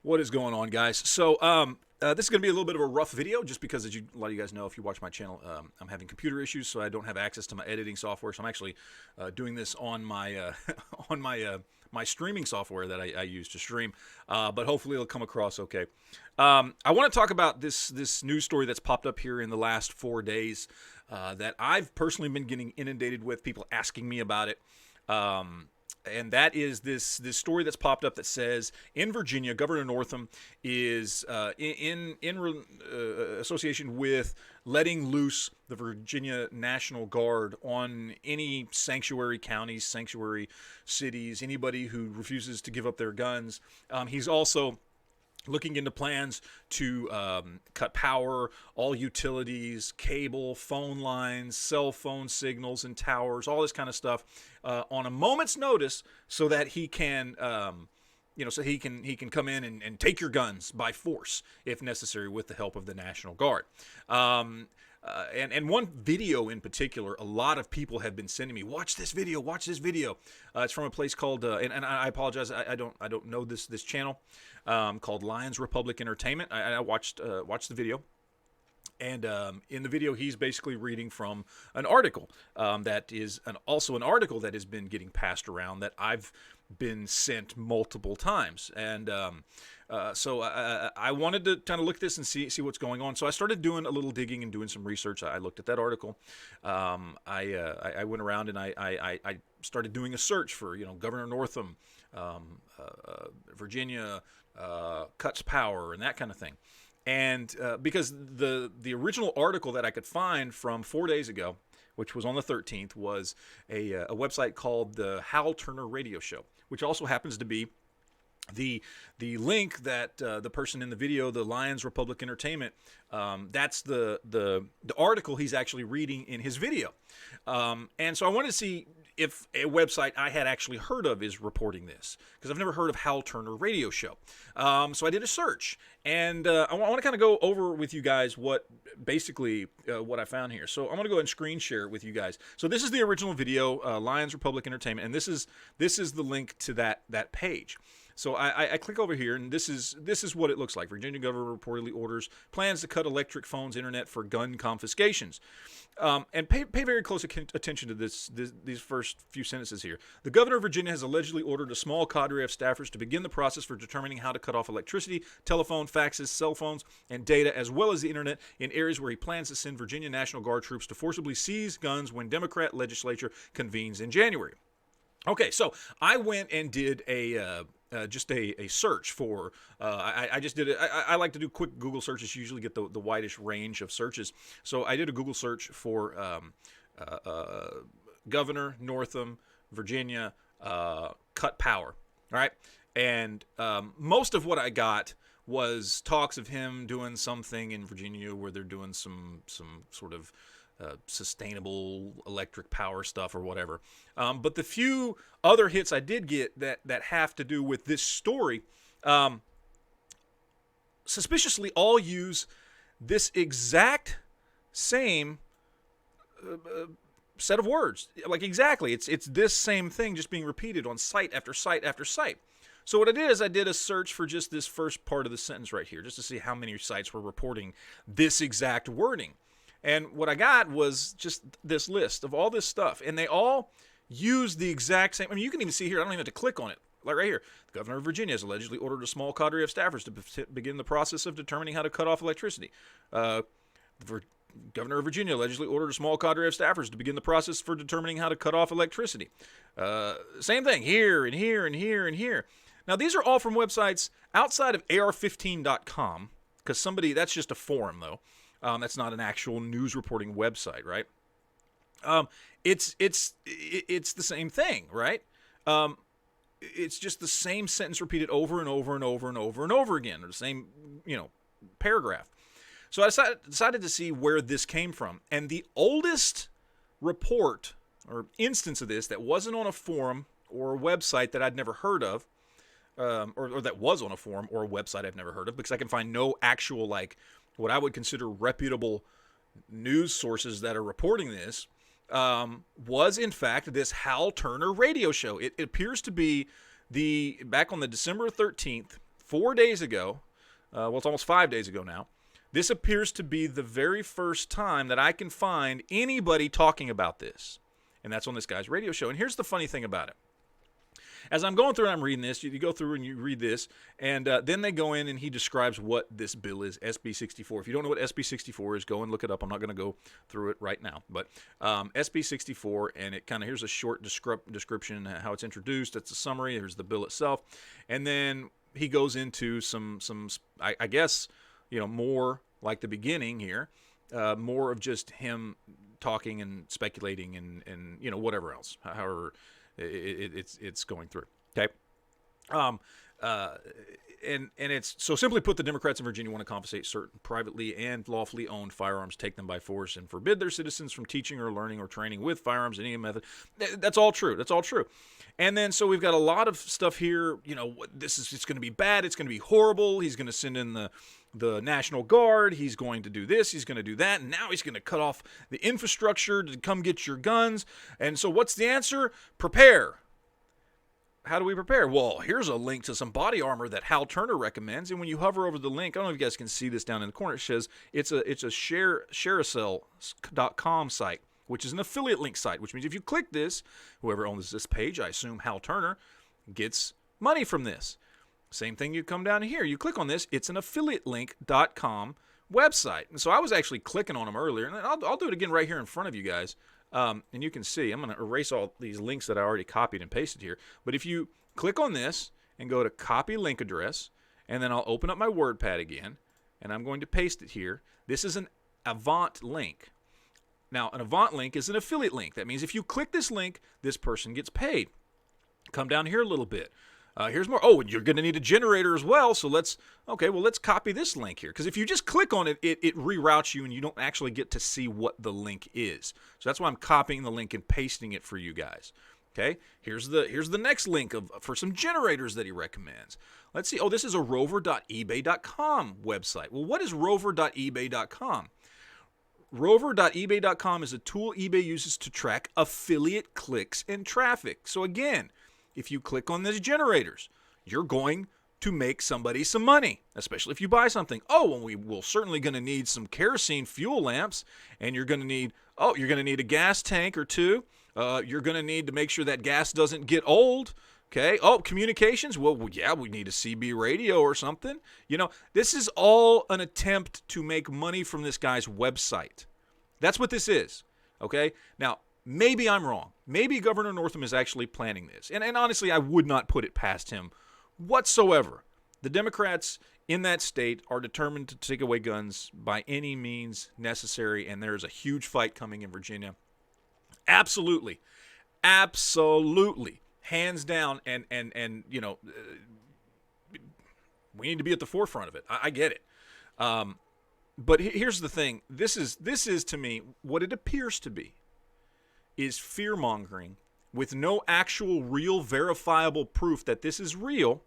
What is going on, guys? So, this is going to be a little bit of a rough video, just because, as a lot of you guys know, if you watch my channel, I'm having computer issues, so I don't have access to my editing software. So I'm actually doing this on my on my streaming software that I use to stream. But hopefully, it'll come across okay. I want to talk about this news story that's popped up here in the last 4 days that I've personally been getting inundated with, people asking me about it. And that is this story that's popped up that says in Virginia, Governor Northam is in association with letting loose the Virginia National Guard on any sanctuary counties, sanctuary cities, anybody who refuses to give up their guns. He's also looking into plans to cut power, all utilities, cable, phone lines, cell phone signals and towers, all this kind of stuff on a moment's notice, so that he can, so he can come in and take your guns by force if necessary, with the help of the National Guard. And one video in particular, a lot of people have been sending me, watch this video. It's from a place called, and I apologize, I don't know this channel, called Lions Republic Entertainment. I watched the video. And in the video, he's basically reading from an article that is also an article that has been getting passed around, that I've been sent multiple times. And so I wanted to kind of look at this and see what's going on. So I started doing a little digging and doing some research. I looked at that article. I went around and I started doing a search for, Governor Northam, Virginia cuts power, and that kind of thing. And because the original article that I could find from 4 days ago, which was on the 13th, was a website called the Hal Turner Radio Show, which also happens to be the link that the person in the video, the Lions Republic Entertainment, that's the article he's actually reading in his video. And so I wanted to see if a website I had actually heard of is reporting this, because I've never heard of Hal Turner Radio Show. So I did a search, and I want to kind of go over with you guys what I found here. So I'm going to go ahead and screen share it with you guys. So this is the original video, Lions Republic Entertainment, and this is the link to that page. So I click over here, and this is what it looks like. Virginia governor reportedly orders plans to cut electric phones, internet for gun confiscations. And pay very close attention to these first few sentences here. The governor of Virginia has allegedly ordered a small cadre of staffers to begin the process for determining how to cut off electricity, telephone, faxes, cell phones, and data, as well as the internet, in areas where he plans to send Virginia National Guard troops to forcibly seize guns when Democrat legislature convenes in January. Okay, so I went and did just a search for, I just did it. I like to do quick Google searches, usually get the widest range of searches. So I did a Google search for Governor Northam, Virginia, cut power, all right? And most of what I got was talks of him doing something in Virginia where they're doing some sort of sustainable electric power stuff or whatever. But the few other hits I did get that have to do with this story, suspiciously all use this exact same set of words. Like, exactly, it's this same thing just being repeated on site after site after site. So what I did is I did a search for just this first part of the sentence right here, just to see how many sites were reporting this exact wording. And what I got was just this list of all this stuff. And they all use the exact same. I mean, you can even see here, I don't even have to click on it. Like right here, the governor of Virginia has allegedly ordered a small cadre of staffers to begin the process of determining how to cut off electricity. Governor of Virginia allegedly ordered a small cadre of staffers to begin the process for determining how to cut off electricity. Same thing here and here and here and here. Now, these are all from websites outside of AR15.com, because that's just a forum, though. That's not an actual news reporting website, right? It's the same thing, right? It's just the same sentence repeated over and over and over and over and over again, or the same, paragraph. So I decided to see where this came from, and the oldest report or instance of this that wasn't on a forum or a website that I'd never heard of, or that was on a forum or a website I've never heard of, because I can find no actual, what I would consider reputable news sources that are reporting this, was in fact this Hal Turner radio show. It appears to be back on the December 13th, 4 days ago, well, it's almost 5 days ago now, this appears to be the very first time that I can find anybody talking about this. And that's on this guy's radio show. And here's the funny thing about it. As I'm going through and I'm reading this, you go through and you read this, and then they go in and he describes what this bill is, SB 64. If you don't know what SB 64 is, go and look it up. I'm not going to go through it right now. But SB 64, and it kind of, here's a short description, how it's introduced. It's a summary. Here's the bill itself. And then he goes into some I guess, more like the beginning here, more of just him talking and speculating and whatever else, however it's going through. Okay. And it's, so simply put, the Democrats in Virginia want to confiscate certain privately and lawfully owned firearms, take them by force, and forbid their citizens from teaching or learning or training with firearms in any method. That's all true. That's all true. And then, so we've got a lot of stuff here. It's going to be bad. It's going to be horrible. He's going to send in the National Guard. He's going to do this. He's going to do that. And now he's going to cut off the infrastructure to come get your guns. And so what's the answer? Prepare. How do we prepare? Well, here's a link to some body armor that Hal Turner recommends. And when you hover over the link, I don't know if you guys can see this down in the corner. It says it's a Sharecell.com site, which is an affiliate link site, which means if you click this, whoever owns this page, I assume Hal Turner, gets money from this. Same thing, you come down here, you click on this, it's an affiliatelink.com website. And so I was actually clicking on them earlier, and I'll do it again right here in front of you guys. And you can see, I'm going to erase all these links that I already copied and pasted here. But if you click on this and go to copy link address, and then I'll open up my WordPad again, and I'm going to paste it here. This is an Avant link. Now, an Avant link is an affiliate link. That means if you click this link, this person gets paid. Come down here a little bit. Here's more. Oh, and you're going to need a generator as well. So let's copy this link here. Because if you just click on it, it reroutes you and you don't actually get to see what the link is. So that's why I'm copying the link and pasting it for you guys. Okay, here's the next link for some generators that he recommends. Let's see. Oh, this is a rover.ebay.com website. Well, what is rover.ebay.com? Rover.ebay.com is a tool eBay uses to track affiliate clicks and traffic. So again, if you click on these generators, you're going to make somebody some money, especially if you buy something. Oh, and we're certainly going to need some kerosene fuel lamps, and you're going to need a gas tank or two. You're going to need to make sure that gas doesn't get old. Okay. Oh, communications. Well, yeah, we need a CB radio or something. This is all an attempt to make money from this guy's website. That's what this is. Okay. Now, maybe I'm wrong. Maybe Governor Northam is actually planning this. And honestly, I would not put it past him whatsoever. The Democrats in that state are determined to take away guns by any means necessary, and there's a huge fight coming in Virginia. Absolutely. Absolutely. Hands down, and we need to be at the forefront of it. I get it. But here's the thing. This is to me what it appears to be is fear-mongering with no actual real verifiable proof that this is real,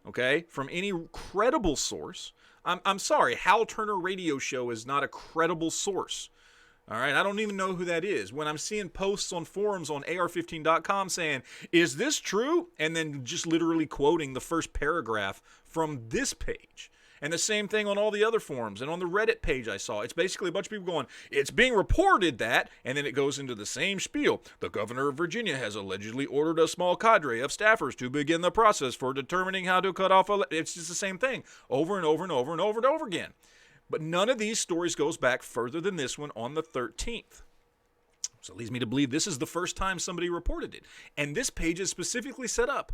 okay, from any credible source. I'm sorry, Hal Turner radio show is not a credible source. All right, I don't even know who that is. When I'm seeing posts on forums on AR15.com saying, is this true? And then just literally quoting the first paragraph from this page. And the same thing on all the other forums and on the Reddit page I saw. It's basically a bunch of people going, it's being reported that, and then it goes into the same spiel. The governor of Virginia has allegedly ordered a small cadre of staffers to begin the process for determining how to cut off. It's just the same thing over and over and over and over and over again. But none of these stories goes back further than this one on the 13th. So it leads me to believe this is the first time somebody reported it. And this page is specifically set up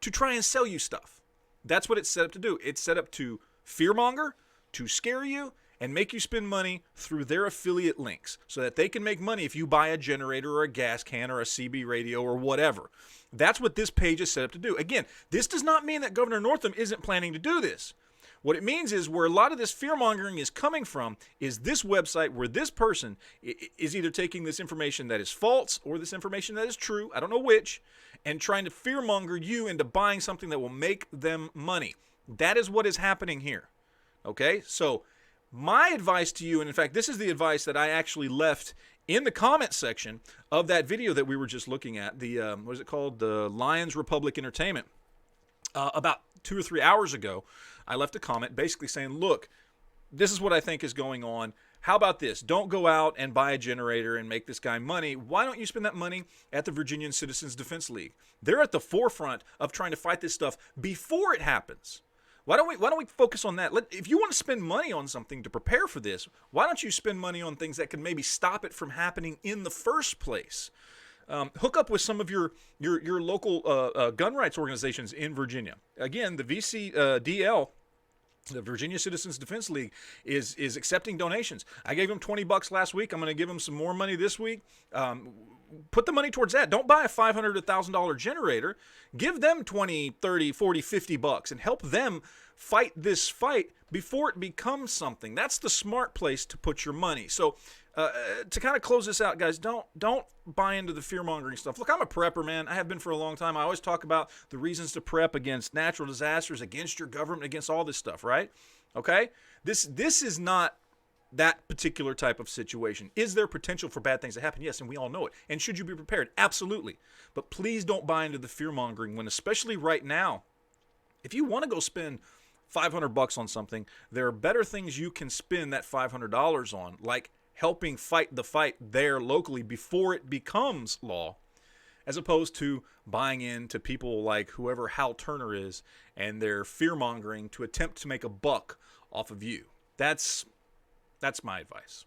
to try and sell you stuff. That's what it's set up to do. It's set up to fearmonger, to scare you, and make you spend money through their affiliate links so that they can make money if you buy a generator or a gas can or a CB radio or whatever. That's what this page is set up to do. Again, this does not mean that Governor Northam isn't planning to do this. What it means is where a lot of this fear-mongering is coming from is this website where this person is either taking this information that is false or this information that is true, I don't know which, and trying to fear-monger you into buying something that will make them money. That is what is happening here. Okay? So my advice to you, and in fact, this is the advice that I actually left in the comment section of that video that we were just looking at, the, what is it called? The Lions Republic Entertainment. About 2 or 3 hours ago, I left a comment basically saying, look, this is what I think is going on. How about this? Don't go out and buy a generator and make this guy money. Why don't you spend that money at the Virginian Citizens Defense League? They're at the forefront of trying to fight this stuff before it happens. Why don't we focus on that? If you want to spend money on something to prepare for this, why don't you spend money on things that can maybe stop it from happening in the first place? Hook up with some of your local gun rights organizations in Virginia. Again, the VCDL, the Virginia Citizens Defense League, is accepting donations. I gave them $20 last week. I'm going to give them some more money this week. Put the money towards that. Don't buy a $500 to $1,000 generator. Give them 20, 30, 40, 50 bucks and help them fight this fight before it becomes something. That's the smart place to put your money. So to kind of close this out, guys, don't buy into the fear-mongering stuff. Look, I'm a prepper, man. I have been for a long time. I always talk about the reasons to prep against natural disasters, against your government, against all this stuff, right? Okay? This is not that particular type of situation. Is there potential for bad things to happen? Yes, and we all know it. And should you be prepared? Absolutely. But please don't buy into the fear-mongering when, especially right now, if you want to go spend $500 on something, there are better things you can spend that $500 on, like helping fight the fight there locally before it becomes law, as opposed to buying into people like whoever Hal Turner is and their fear-mongering to attempt to make a buck off of you. That's my advice.